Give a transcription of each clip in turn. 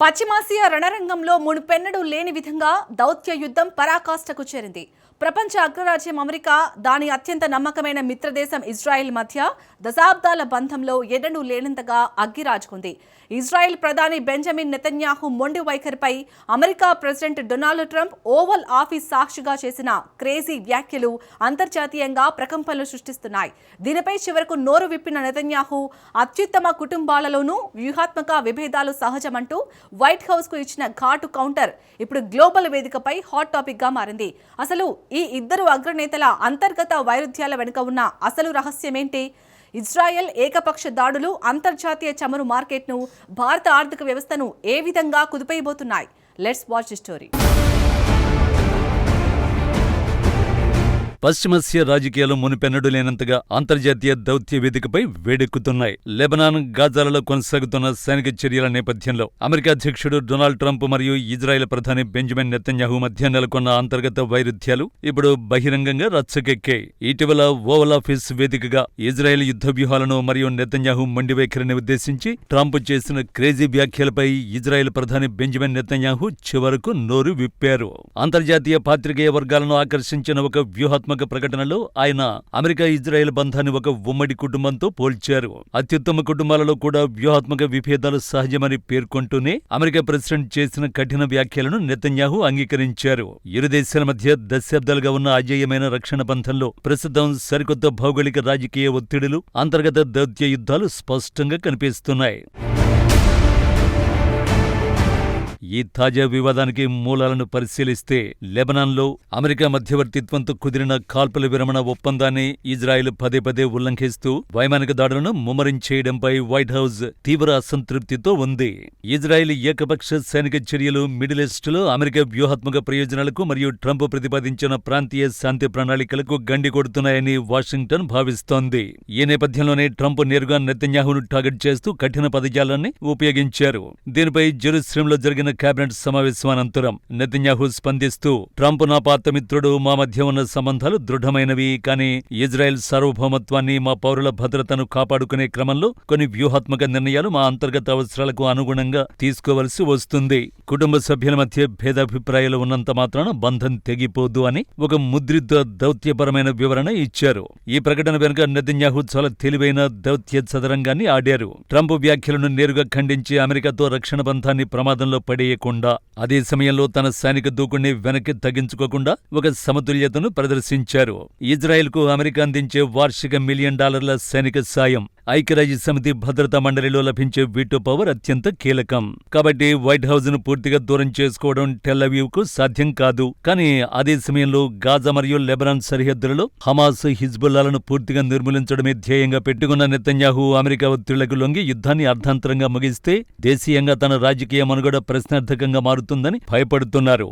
పశ్చిమాసియా రణరంగంలో మునుపెన్నడూ లేని విధంగా దౌత్య యుద్ధం పరాకాష్ఠకు చేరింది. ప్రపంచ అగ్రరాజ్యం అమెరికా, దాని అత్యంత నమ్మకమైన మిత్రదేశం ఇజ్రాయెల్ మధ్య దశాబ్దాల బంధంలో ఎన్నడూ లేనంతగా అగ్గిరాజుకుంది. ఇజ్రాయెల్ ప్రధాని బెంజమిన్ నెతన్యాహు మొండి వైఖరిపై America president Donald Trump Oval Office సాక్షిగా చేసిన క్రేజీ వ్యాఖ్యలు అంతర్జాతీయంగా ప్రకంపనలు సృష్టిస్తున్నాయి. దీనిపై చివరకు నోరు విప్పిన నెతన్యాహు అత్యుత్తమ కుటుంబాలలోనూ వ్యూహాత్మక విభేదాలు సహజమంటూ వైట్ హౌస్ కు ఇచ్చిన ఘాటు కౌంటర్ ఇప్పుడు గ్లోబల్ వేదికపై హాట్ టాపిక్ గా మారింది. అసలు ఈ ఇద్దరు అగ్రనేతల అంతర్గత వైరుధ్యాల వెనుక ఉన్న అసలు రహస్యమేంటి? ఇజ్రాయెల్ ఏకపక్ష దాడులు అంతర్జాతీయ చమురు మార్కెట్ను, భారత ఆర్థిక వ్యవస్థను ఏ విధంగా కుదిపేయబోతున్నాయి? Let's watch the story. పశ్చిమాసియా రాజకీయాలు మునుపెన్నడూ లేనంతగా అంతర్జాతీయ దౌత్య వేదికపై వేడెక్కుతున్నాయి. లెబనాన్, గాజాలలో కొనసాగుతున్న సైనిక చర్యల నేపథ్యంలో అమెరికా అధ్యక్షుడు డొనాల్డ్ ట్రంప్ మరియు ఇజ్రాయెల్ ప్రధాని బెంజమిన్ నెతన్యాహు మధ్య నెలకొన్న అంతర్గత వైరుధ్యాలు ఇప్పుడు బహిరంగంగా రచ్చకెక్కాయి. ఇటీవల ఓవల్ ఆఫీస్ వేదికగా ఇజ్రాయెల్ యుద్ధ వ్యూహాలను మరియు నెతన్యాహు మొండి వైఖరిని ఉద్దేశించి ట్రంప్ చేసిన క్రేజీ వ్యాఖ్యలపై ఇజ్రాయెల్ ప్రధాని బెంజమిన్ నెతన్యాహు చివరకు నోరు విప్పారు. అంతర్జాతీయ పాత్రికేయ వర్గాలను ఆకర్షించిన ఒక వ్యూహాత్మక ప్రకటనలో ఆయన అమెరికా ఇజ్రాయెల్ బంధాన్ని ఒక ఉమ్మడి కుటుంబంతో పోల్చారు. అత్యుత్తమ కుటుంబాలలో కూడా వ్యూహాత్మక విభేదాలు సహజమని పేర్కొంటూనే అమెరికా ప్రెసిడెంట్ చేసిన కఠిన వ్యాఖ్యలను నెతన్యాహు అంగీకరించారు. ఇరు దేశాల మధ్య దశాబ్దాలుగా ఉన్న అజేయమైన రక్షణ బంధంలో ప్రస్తుతం సరికొత్త భౌగోళిక రాజకీయ ఒత్తిడులు, అంతర్గత దౌత్య యుద్ధాలు స్పష్టంగా కనిపిస్తున్నాయి. ఈ తాజా వివాదానికి మూలాలను పరిశీలిస్తే లెబనాన్లో అమెరికా మధ్యవర్తిత్వంతో కుదిరిన కాల్పుల విరమణ ఒప్పందాన్ని ఇజ్రాయెల్ పదే పదే ఉల్లంఘిస్తూ వైమానిక దాడులను ముమ్మరించేయడంపై వైట్ హౌస్ తీవ్ర అసంతృప్తితో ఉంది. ఇజ్రాయెల్ ఏకపక్ష సైనిక చర్యలు మిడిల్ ఈస్టులో అమెరికా వ్యూహాత్మక ప్రయోజనాలకు మరియు ట్రంప్ ప్రతిపాదించిన ప్రాంతీయ శాంతి ప్రణాళికలకు గండి కొడుతున్నాయని వాషింగ్టన్ భావిస్తోంది. ఈ నేపథ్యంలోనే ట్రంప్ నేరుగా నెతన్యాహును టార్గెట్ చేస్తూ కఠిన పదజాలాన్ని ఉపయోగించారు. దీనిపై జెరూసలేంలో జరిగిన కేబినెట్ సమావేశం అనంతరం నెతన్యాహు స్పందిస్తూ, ట్రంప్ నా పాత మిత్రుడు, మా మధ్య ఉన్న సంబంధాలు దృఢమైనవి, కానీ ఇజ్రాయెల్ సార్వభౌమత్వాన్ని, మా పౌరుల భద్రతను కాపాడుకునే క్రమంలో కొన్ని వ్యూహాత్మక నిర్ణయాలు మా అంతర్గత అవసరాలకు అనుగుణంగా తీసుకోవలసి వస్తుంది. కుటుంబ సభ్యుల మధ్య భేదాభిప్రాయాలు ఉన్నంత మాత్రాన బంధం తెగిపోదు అని ఒక ముద్రిత దౌత్యపరమైన వివరణ ఇచ్చారు. ఈ ప్రకటన వెనుక నెతన్యాహు చాలా తెలివైన దౌత్య చదరంగాన్ని ఆడారు. ట్రంప్ వ్యాఖ్యలను నేరుగా ఖండించి అమెరికాతో రక్షణ బంధాన్ని ప్రమాదంలో పడేయకుండా, అదే సమయంలో తన సైనిక దూకుడిని వెనక్కి తగ్గించుకోకుండా ఒక సమతుల్యతను ప్రదర్శించారు. ఇజ్రాయెల్కు అమెరికా అందించే వార్షిక $1 మిలియన్ సైనిక సాయం ఐక్యరాజ్యసమితి భద్రతా మండలిలో లభించే వీటో పవర్ అత్యంత కీలకం. కాబట్టి వైట్ హౌస్ ను పూర్తిగా దూరం చేసుకోవడం టెల్ అవీవ్ కు సాధ్యం కాదు. కానీ అదే సమయంలో గాజా మరియు లెబనాన్ సరిహద్దులలో హమాస్, హిజ్బుల్లాలను పూర్తిగా నిర్మూలించడమే ధ్యేయంగా పెట్టుకున్న నెతన్యాహు అమెరికా ఒత్తిళ్లకు లొంగి యుద్ధాన్ని అర్ధాంతరంగా ముగిస్తే దేశీయంగా తన రాజకీయ మనుగడ ప్రశ్నార్థకంగా మారుతుందని భయపడుతున్నారు.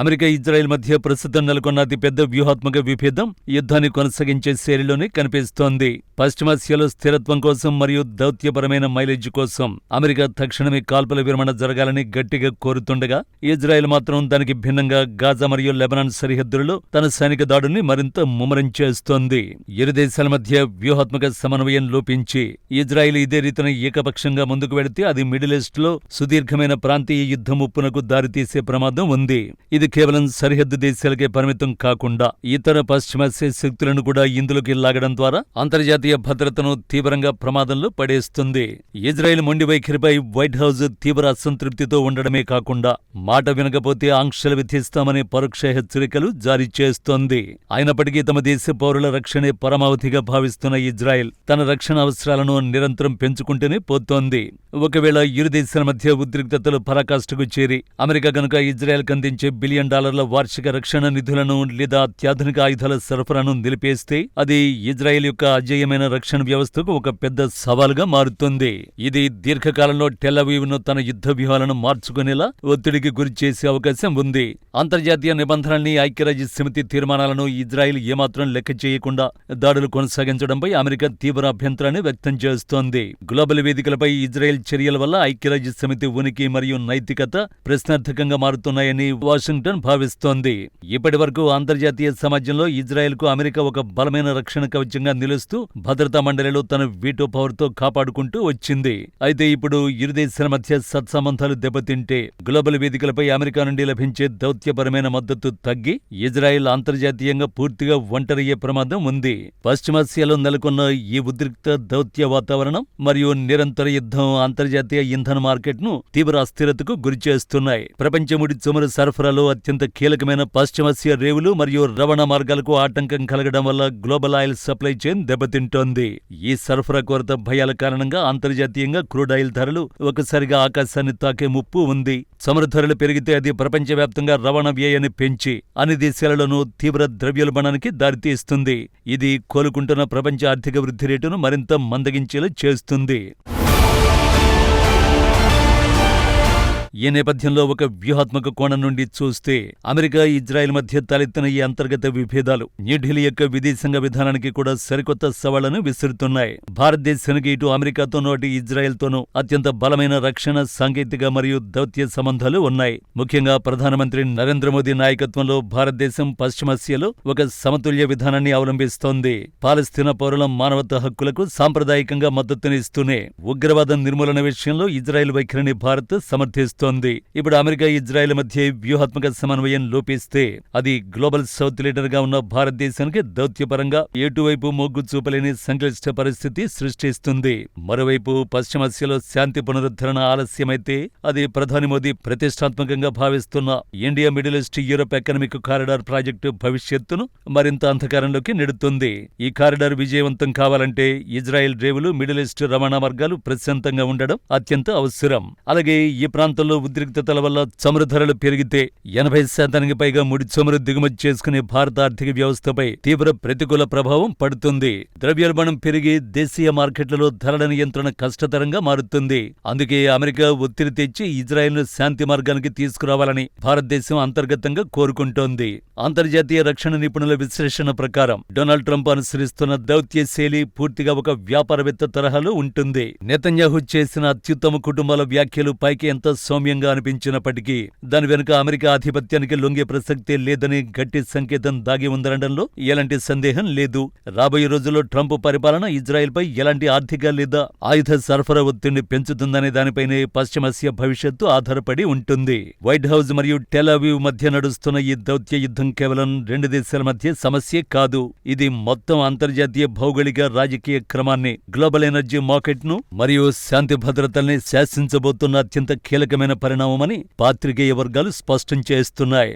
అమెరికా ఇజ్రాయెల్ మధ్య ప్రస్తుతం నెలకొన్న అతిపెద్ద వ్యూహాత్మక విభేదం యుద్ధాన్ని కొనసాగించే శైలిలోనే కనిపిస్తోంది. పశ్చిమాసియాలో స్థిరత్వం కోసం మరియు దౌత్యపరమైన మైలేజ్ కోసం అమెరికా తక్షణమే కాల్పుల విరమణ జరగాలని గట్టిగా కోరుతుండగా, ఇజ్రాయెల్ మాత్రం దానికి భిన్నంగా గాజా మరియు లెబనాన్ సరిహద్దులలో తన సైనిక దాడుల్ని మరింత ముమ్మరం చేస్తోంది. ఇరు దేశాల మధ్య వ్యూహాత్మక సమన్వయం లోపించి ఇజ్రాయెల్ ఇదే రీతిన ఏకపక్షంగా ముందుకు వెళితే అది మిడిల్ ఈస్టులో సుదీర్ఘమైన ప్రాంతీయ యుద్ధ ముప్పునకు దారితీసే ప్రమాదం ఉంది. ఇది కేవలం సరిహద్దు దేశాలకే పరిమితం కాకుండా ఇతర పశ్చిమాసియా శక్తులను కూడా ఇందులోకి లాగడం ద్వారా అంతర్జాతీయ భద్రతను తీవ్రంగా ప్రమాదంలో పడేస్తుంది. ఇజ్రాయెల్ మొండి వైఖరిపై వైట్ హౌస్ తీవ్ర అసంతృప్తితో ఉండడమే కాకుండా మాట వినకపోతే ఆంక్షలు విధిస్తామనే పరోక్ష హెచ్చరికలు జారీ చేస్తోంది. అయినప్పటికీ తమ దేశ పౌరుల రక్షణే పరమావధిగా భావిస్తున్న ఇజ్రాయెల్ తన రక్షణ అవసరాలను నిరంతరం పెంచుకుంటూనే పోతోంది. ఒకవేళ ఇరు దేశాల మధ్య ఉద్రిక్తతలు పరాకాష్ఠకు చేరి అమెరికా గనుక ఇజ్రాయెల్కు అందించే $1 బిలియన్ వార్షిక రక్షణ నిధులను లేదా అత్యాధునిక ఆయుధాల సరఫరాను నిలిపేస్తే అది ఇజ్రాయెల్ యొక్క అజేయమైన రక్షణ వ్యవస్థకు ఒక పెద్ద సవాలుగా మారుతుంది. ఇది దీర్ఘకాలంలో టెల్ అవీవ్ ను తన యుద్ధ వ్యూహాలను మార్చుకునేలా ఒత్తిడికి గురి చేసే అవకాశం ఉంది. అంతర్జాతీయ నిబంధనల్ని, ఐక్యరాజ్య సమితి తీర్మానాలను ఇజ్రాయెల్ ఏమాత్రం లెక్క చేయకుండా దాడులు కొనసాగించడంపై అమెరికా తీవ్ర అభ్యంతరాన్ని వ్యక్తం చేస్తోంది. గ్లోబల్ వేదికలపై ఇజ్రాయెల్ చర్యల వల్ల ఐక్యరాజ్య సమితి ఉనికి మరియు నైతికత ప్రశ్నార్థకంగా మారుతున్నాయని వాషింగ్టన్ వాషింగ్టన్ భావిస్తోంది. ఇప్పటి వరకు అంతర్జాతీయ సమాజంలో ఇజ్రాయెల్కు అమెరికా ఒక బలమైన రక్షణ కవచంగా నిలుస్తూ భద్రతా మండలిలో తన వీటో పవర్తో కాపాడుకుంటూ వచ్చింది. అయితే ఇప్పుడు ఇరు దేశాల మధ్య సత్సంబంధాలు దెబ్బతింటే గ్లోబల్ వేదికలపై అమెరికా నుండి లభించే దౌత్యపరమైన మద్దతు తగ్గి ఇజ్రాయెల్ అంతర్జాతీయంగా పూర్తిగా ఒంటరయ్యే ప్రమాదం ఉంది. పశ్చిమాసియాలో నెలకొన్న ఈ ఉద్రిక్త దౌత్య వాతావరణం మరియు నిరంతర యుద్ధం అంతర్జాతీయ ఇంధన మార్కెట్ను తీవ్ర అస్థిరతకు గురిచేస్తున్నాయి. ప్రపంచ ముడి చమురు సరఫరాలో అత్యంత కీలకమైన పశ్చిమాసియా రేవులు మరియు రవాణా మార్గాలకు ఆటంకం కలగడం వల్ల గ్లోబల్ ఆయిల్ సప్లై చైన్ దెబ్బతింటోంది. ఈ సరఫరా కొరత భయాల కారణంగా అంతర్జాతీయంగా క్రూడ్ ఆయిల్ ధరలు ఒకసారిగా ఆకాశాన్ని తాకే ముప్పు ఉంది. చమురు ధరలు పెరిగితే అది ప్రపంచవ్యాప్తంగా రవాణా వ్యయాన్ని పెంచి అన్ని దేశాలలోనూ తీవ్ర ద్రవ్యోల్బణానికి దారితీస్తుంది. ఇది కోలుకుంటున్న ప్రపంచ ఆర్థిక వృద్ధి రేటును మరింత మందగించేలా చేస్తుంది. ఈ నేపథ్యంలో ఒక వ్యూహాత్మక కోణం నుండి చూస్తే అమెరికా ఇజ్రాయెల్ మధ్య తలెత్తిన ఈ అంతర్గత విభేదాలు న్యూఢిల్లీ యొక్క విదేశాంగ విధానానికి కూడా సరికొత్త సవాళ్లను విసురుతున్నాయి. భారతదేశానికి ఇటు అమెరికాతోనూ అటు ఇజ్రాయెల్తోనూ అత్యంత బలమైన రక్షణ, సాంకేతిక మరియు దౌత్య సంబంధాలు ఉన్నాయి. ముఖ్యంగా ప్రధానమంత్రి నరేంద్ర మోదీ నాయకత్వంలో భారతదేశం పశ్చిమాసియాలో ఒక సమతుల్య విధానాన్ని అవలంబిస్తోంది. పాలస్తీనా పౌరుల మానవతా హక్కులకు సాంప్రదాయికంగా మద్దతునిస్తూనే ఉగ్రవాదం నిర్మూలన విషయంలో ఇజ్రాయెల్ వైఖరిని భారత్ సమర్థిస్తోంది. ఇప్పుడు అమెరికా ఇజ్రాయెల్ మధ్య వ్యూహాత్మక సమన్వయం లోపిస్తే అది గ్లోబల్ సౌత్ లీడర్ గా ఉన్న భారతదేశానికి దౌత్యపరంగా ఎటువైపు మొగ్గు చూపలేని సంక్లిష్ట పరిస్థితి సృష్టిస్తుంది. మరోవైపు పశ్చిమాసియాలో శాంతి పునరుద్ధరణ ఆలస్యమైతే అది ప్రధాని మోదీ ప్రతిష్టాత్మకంగా భావిస్తున్న India middle east Europe economic corridor project భవిష్యత్తును మరింత అంధకారంలోకి నెడుతుంది. ఈ కారిడార్ విజయవంతం కావాలంటే ఇజ్రాయెల్ రేవులు, మిడిల్ ఈస్ట్ రవాణా మార్గాలు ప్రశాంతంగా ఉండడం అత్యంత అవసరం. అలాగే ఈ ప్రాంతంలో ఉద్రిక్తతల వల్ల చమురు ధరలు పెరిగితే 80% పైగా ముడి చమురు దిగుమతి చేసుకునే భారత ఆర్థిక వ్యవస్థపై తీవ్ర ప్రతికూల ప్రభావం పడుతుంది. ద్రవ్యోల్బణం పెరిగి దేశీయ మార్కెట్లలో ధరల నియంత్రణ కష్టతరంగా మారుతుంది. అందుకే అమెరికా ఒత్తిడి తెచ్చి ఇజ్రాయెల్ను శాంతి మార్గానికి తీసుకురావాలని భారతదేశం అంతర్గతంగా కోరుకుంటోంది. అంతర్జాతీయ రక్షణ నిపుణుల విశ్లేషణ ప్రకారం డొనాల్డ్ ట్రంప్ అనుసరిస్తున్న దౌత్య శైలి పూర్తిగా ఒక వ్యాపారవేత్త తరహాలో ఉంటుంది. నెతన్యాహు చేసిన అత్యుత్తమ కుటుంబాల వ్యాఖ్యలు పైకి ఎంత సౌమ్యంగా అనిపించినప్పటికీ దాని వెనుక అమెరికా ఆధిపత్యానికి లొంగే ప్రసక్తే లేదని గట్టి సంకేతం దాగి ఉందనడంలో ఎలాంటి సందేహం లేదు. రాబోయే రోజుల్లో ట్రంప్ పరిపాలన ఇజ్రాయెల్పై ఎలాంటి ఆర్థిక లేదా ఆయుధ సరఫరా ఒత్తిడిని పెంచుతుందనే దానిపైనే పశ్చిమాసియా భవిష్యత్తు ఆధారపడి ఉంటుంది. వైట్ హౌస్ మరియు టెల్ అవీవ్ మధ్య నడుస్తున్న ఈ దౌత్య యుద్ధం కేవలం రెండు దేశాల మధ్య సమస్యే కాదు. ఇది మొత్తం అంతర్జాతీయ భౌగోళిక రాజకీయ క్రమాన్ని, గ్లోబల్ ఎనర్జీ మార్కెట్ను మరియు శాంతి భద్రతల్ని శాసించబోతున్న అత్యంత కీలకమైన పరిణామమని పాత్రికేయ వర్గాలు స్పష్టం చేస్తున్నాయి.